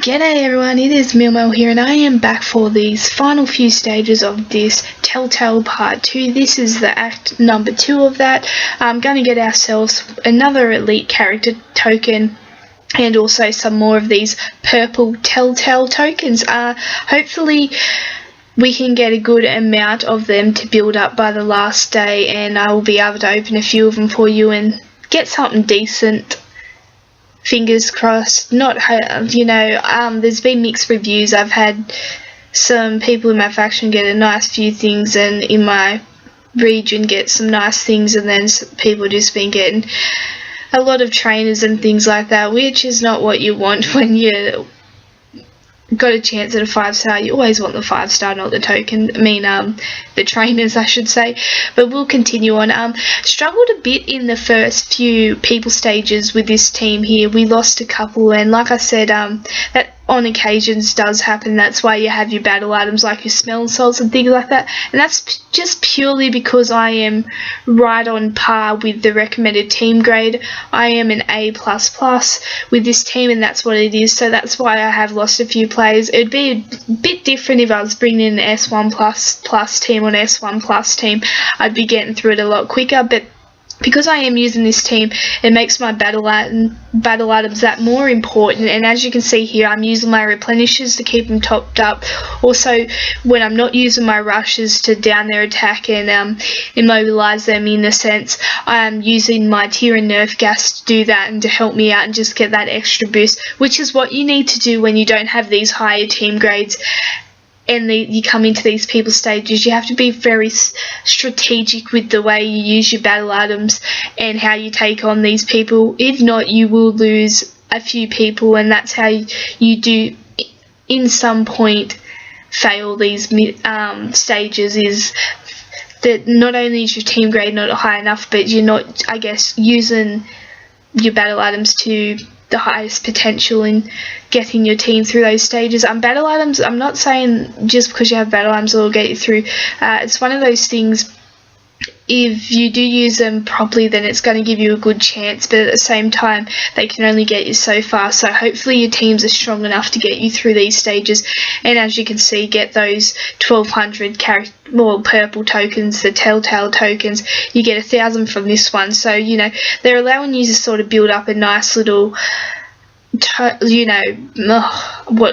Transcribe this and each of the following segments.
G'day everyone, it is Milmo here and I am back for these final few stages of this Telltale Part 2. This is the act number 2 of that. I'm going to get ourselves another elite character token and also some more of these purple Telltale tokens. Hopefully we can get a good amount of them to build up by the last day, and I will be able to open a few of them for you and get something decent. Fingers crossed. There's been mixed reviews. I've had some people in my faction get a nice few things, and in my region get some nice things, and then people just been getting a lot of trainers and things like that, which is not what you want when you got a chance at a 5-star. You always want the 5-star, not the token. The trainers, I should say. But we'll continue on. Struggled a bit in the first few people stages with this team here. We lost a couple, and like I said, that on occasions does happen. That's why you have your battle items like your smell salts and things like that. And that's just purely because I am right on par with the recommended team grade. I am an A++ with this team, and that's what it is. So that's why I have lost a few players. It'd be a bit different if I was bringing in an S1++ team or an S1+ team. I'd be getting through it a lot quicker, but because I am using this team, it makes my battle items that more important. And as you can see here, I'm using my replenishers to keep them topped up. Also, when I'm not using my rushes to down their attack and immobilize them, in a sense, I'm using my tier and nerf gas to do that and to help me out and just get that extra boost, which is what you need to do when you don't have these higher team grades and you come into these people stages. You have to be very strategic with the way you use your battle items and how you take on these people. If not, you will lose a few people, and that's how you do in some point fail these stages, is that not only is your team grade not high enough, but you're not, I guess, using your battle items to the highest potential in getting your team through those stages. Battle items, I'm not saying just because you have battle items it will get you through. It's one of those things, if you do use them properly, then it's going to give you a good chance, but at the same time they can only get you so far. So hopefully your teams are strong enough to get you through these stages, and as you can see, get those 1200 purple tokens, the Telltale tokens. You get 1,000 from this one, so they're allowing you to sort of build up a nice little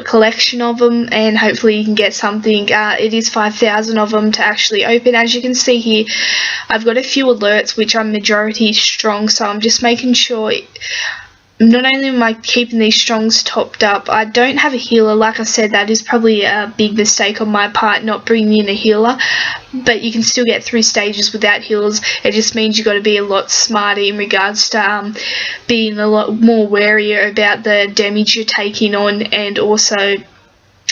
collection of them, and hopefully you can get something. It is 5,000 of them to actually open. As you can see here, I've got a few alerts which are majority strong, so I'm just making sure not only am I keeping these strongs topped up, I don't have a healer. Like I said, that is probably a big mistake on my part, not bringing in a healer, but you can still get through stages without healers. It just means you've got to be a lot smarter in regards to being a lot more wary about the damage you're taking on, and also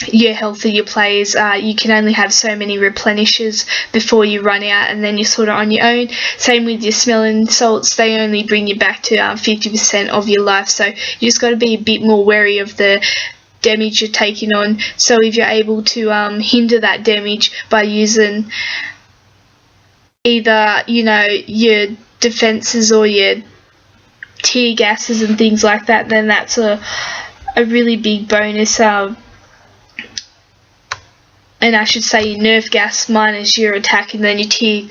your health of your players. You can only have so many replenishers before you run out, and then you're sort of on your own. Same with your smelling salts, they only bring you back to 50% of your life, so you just got to be a bit more wary of the damage you're taking on. So if you're able to hinder that damage by using either your defenses or your tear gases and things like that, then that's a really big bonus. And I should say your nerf gas minus your attack, and then your tear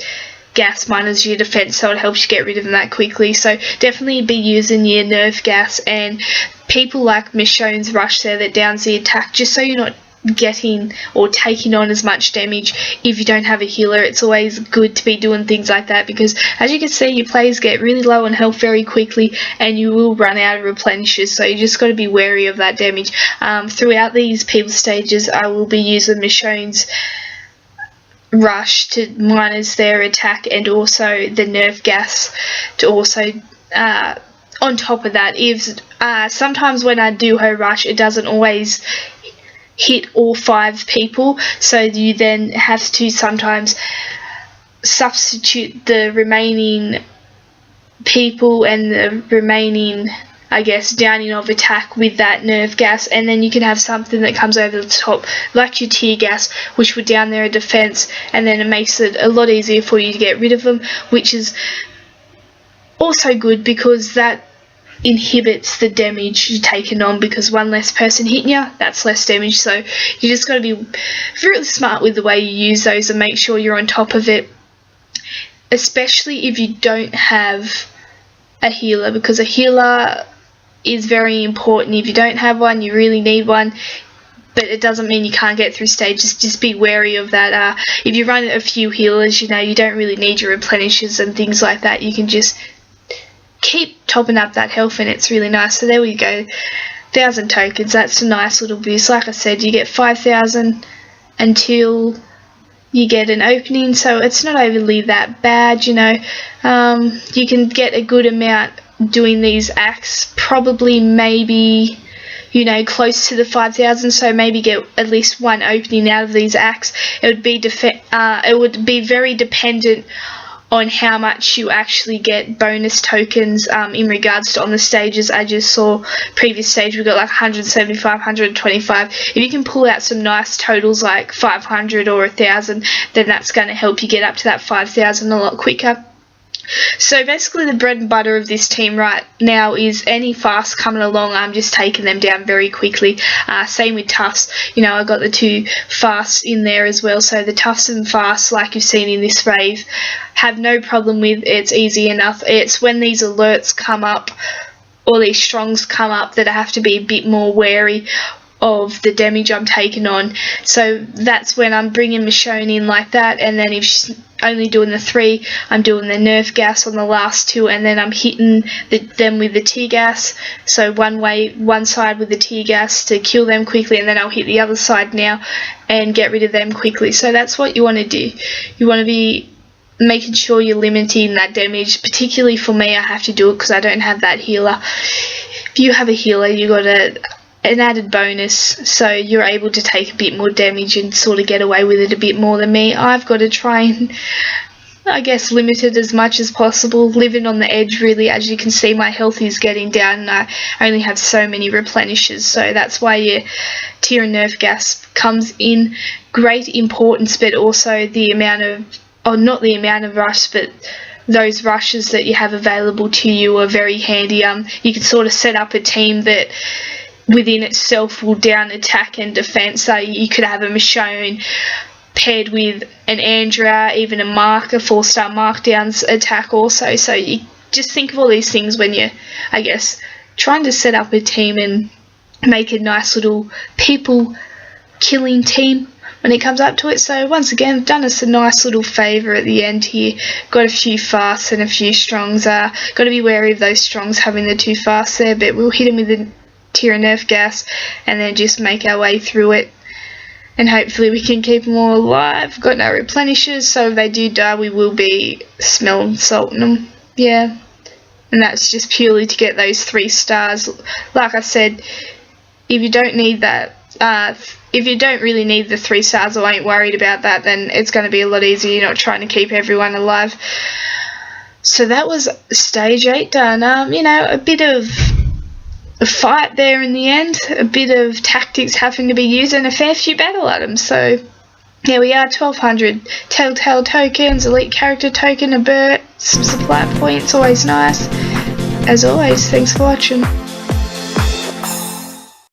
gas minus your defense, so it helps you get rid of them that quickly. So definitely be using your nerf gas, and people like Michonne's rush there that downs the attack, just so you're not getting or taking on as much damage if you don't have a healer. It's always good to be doing things like that, because as you can see, your players get really low on health very quickly and you will run out of replenishers, so you just got to be wary of that damage. Throughout these people stages, I will be using Michonne's rush to minus their attack, and also the nerf gas to also on top of that. If sometimes when I do her rush, it doesn't always hit all 5 people, so you then have to sometimes substitute the remaining people and the remaining, I guess, downing of attack with that nerve gas, and then you can have something that comes over the top like your tear gas, which would down their defense, and then it makes it a lot easier for you to get rid of them, which is also good because that inhibits the damage you're taking on, because one less person hitting you, that's less damage. So you just got to be really smart with the way you use those and make sure you're on top of it, especially if you don't have a healer, because a healer is very important. If you don't have one, you really need one, but it doesn't mean you can't get through stages. Just be wary of that. If you run a few healers, you know, you don't really need your replenishers and things like that. You can just keep topping up that health, and it's really nice. So there we go, 1,000 tokens. That's a nice little boost. Like I said, you get 5,000 until you get an opening, so it's not overly that bad, you know. You can get a good amount doing these acts, probably maybe, you know, close to the 5,000, so maybe get at least one opening out of these acts. It would be very dependent on how much you actually get bonus tokens in regards to on the stages. I just saw previous stage we got like 175, 125. If you can pull out some nice totals like 500 or 1,000, then that's going to help you get up to that 5,000 a lot quicker. So basically the bread and butter of this team right now is any fast coming along, I'm just taking them down very quickly. Same with Tufts, you know, I got the 2 fasts in there as well. So the Tufts and fasts, like you've seen in this rave, have no problem with. It's easy enough. It's when these alerts come up or these strongs come up that I have to be a bit more wary of the damage I'm taking on. So that's when I'm bringing Michonne in like that, and then if she's only doing the 3, I'm doing the nerf gas on the last 2, and then I'm hitting them with the tear gas. So one side with the tear gas to kill them quickly, and then I'll hit the other side now and get rid of them quickly. So that's what you want to do. You want to be making sure you're limiting that damage. Particularly for me, I have to do it because I don't have that healer. If you have a healer, you got an added bonus, so you're able to take a bit more damage and sort of get away with it a bit more than me. I've got to try and, I guess, limit it as much as possible, living on the edge really. As you can see, my health is getting down and I only have so many replenishers, so that's why your tear and nerf gas comes in great importance, but also the amount of, or not the amount of rush, but those rushes that you have available to you are very handy. You can sort of set up a team that within itself will down attack and defense. So you could have a Michonne paired with an Andrea, even a Mark, a 4-star markdowns attack also. So you just think of all these things when you're, I guess, trying to set up a team and make a nice little people killing team when it comes up to it. So once again, I've done us a nice little favour at the end here. Got a few fasts and a few strongs. Got to be wary of those strongs having the 2 fasts there, but we'll hit them with the tear and nerf gas and then just make our way through it, and hopefully we can keep them all alive. Got no replenishers, so if they do die we will be smelling salting them. Yeah, and that's just purely to get those 3 stars. Like I said, if you don't need that, if you don't really need the 3 stars or ain't worried about that, then it's going to be a lot easier. You're not trying to keep everyone alive. So that was stage 8 done. You know, a bit of a fight there in the end, a bit of tactics having to be used, and a fair few battle items. So here we are, 1,200 Telltale tokens, elite character token, a bird, some supply points, always nice. As always, thanks for watching.